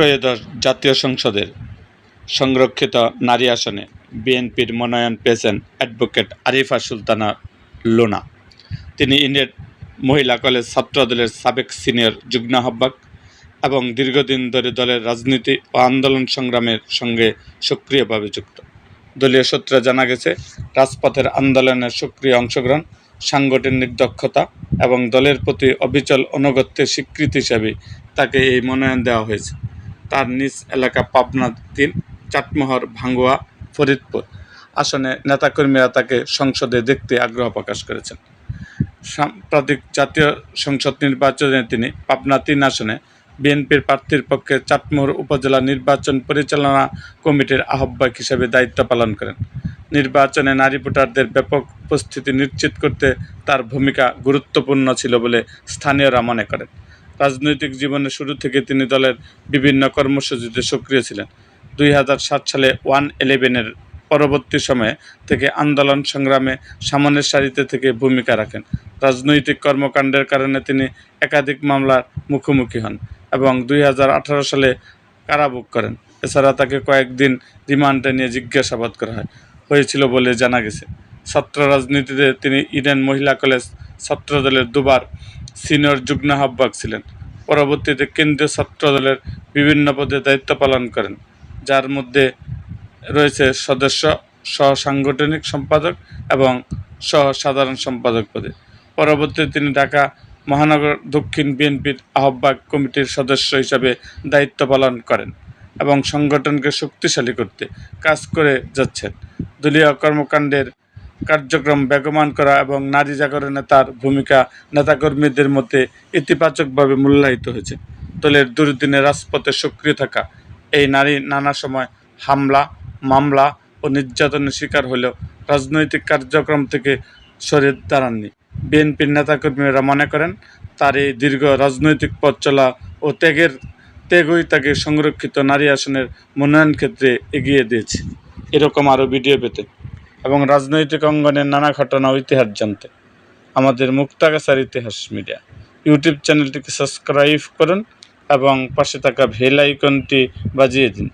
ত্রয়োদশ জাতীয় সংসদের সংরক্ষিত নারী আসনে বিএনপির মনোনয়ন পেয়েছেন অ্যাডভোকেট আরিফা সুলতানা লোনা। তিনি ইন্ডিয়ান মহিলা কলেজ ছাত্রদলের সাবেক সিনিয়র যুগ্ম আহ্বায়ক এবং দীর্ঘদিন ধরে দলের রাজনীতি ও আন্দোলন সংগ্রামের সঙ্গে সক্রিয়ভাবে যুক্ত। দলীয় সূত্রে জানা গেছে, রাজপথের আন্দোলনের সক্রিয় অংশগ্রহণ, সাংগঠনিক দক্ষতা এবং দলের প্রতি অবিচল আনুগত্যের স্বীকৃতি হিসাবে তাকে এই মনোনয়ন দেওয়া হয়েছে। তার নিজ এলাকা পাবনা ৩, চাটমোহর, ভাঙ্গুয়া, ফরিদপুর আসনে নেতাকর্মীরা তাকে সংসদে দেখতে আগ্রহ প্রকাশ করেছেন। সাম্প্রতিক জাতীয় সংসদ নির্বাচনে তিনি পাবনা ৩ আসনে বিএনপির প্রার্থীর পক্ষে চাটমোহর উপজেলা নির্বাচন পরিচালনা কমিটির আহ্বায়ক হিসেবে দায়িত্ব পালন করেন। নির্বাচনে নারী ভোটারদের ব্যাপক উপস্থিতি নিশ্চিত করতে তার ভূমিকা গুরুত্বপূর্ণ ছিল বলে স্থানীয়রা মনে করেন। রাজনৈতিক জীবনের শুরু থেকে তিনি দলের বিভিন্ন কর্মসূচিতে সক্রিয় ছিলেন। 2007 সালে 1-11-এর পরবর্তী সময়ে থেকে আন্দোলন সংগ্রামে সামনের সারিতে থেকে ভূমিকা রাখেন। রাজনৈতিক কর্মকাণ্ডের কারণে তিনি একাধিক মামলার মুখোমুখি হন এবং 2018 সালে কারাভোগ করেন। এছাড়া তাকে কয়েকদিন রিমান্ডে নিয়ে জিজ্ঞাসাবাদ করা হয়েছিল বলে জানা গেছে। ছাত্র রাজনীতিতে তিনি ইডেন মহিলা কলেজ ছাত্রদলের দুবার সিনিয়র যুগ্ম আহ্বায়ক ছিলেন। পরবর্তীতে কেন্দ্রীয় ছাত্রদলের বিভিন্ন পদে দায়িত্ব পালন করেন, যার মধ্যে রয়েছে সদস্য, সহ সাংগঠনিক সম্পাদক এবং সহ সাধারণ সম্পাদক পদে। পরবর্তীতে তিনি ঢাকা মহানগর দক্ষিণ বিএনপির আহ্বায়ক কমিটির সদস্য হিসাবে দায়িত্ব পালন করেন এবং সংগঠনকে শক্তিশালী করতে কাজ করে যাচ্ছেন। দলীয় কর্মকাণ্ডের কার্যক্রম বেগবান করা এবং নারী জাগরণে তার ভূমিকা নেতাকর্মীদের মধ্যে ইতিবাচকভাবে মূল্যায়িত হয়েছে। দলের দুর্দিনে রাজপথে সক্রিয় থাকা এই নারী নানা সময় হামলা, মামলা ও নির্যাতনের শিকার হলেও রাজনৈতিক কার্যক্রম থেকে সরে দাঁড়াননি। বিএনপির নেতাকর্মীরা মনে করেন, তার এই দীর্ঘ রাজনৈতিক পথ চলা ও ত্যাগই তাকে সংরক্ষিত নারী আসনের মনোনয়ন ক্ষেত্রে এগিয়ে দিয়েছে। এরকম আরও ভিডিও পেতে এবং রাজনৈতিক অঙ্গনের নানা ঘটনা ও ইতিহাস জানতে আমাদের মুক্তাগাছার ইতিহাস মিডিয়া ইউটিউব চ্যানেলটিকে সাবস্ক্রাইব করুন এবং পাশে থাকা বেল আইকনটি বাজিয়ে দিন।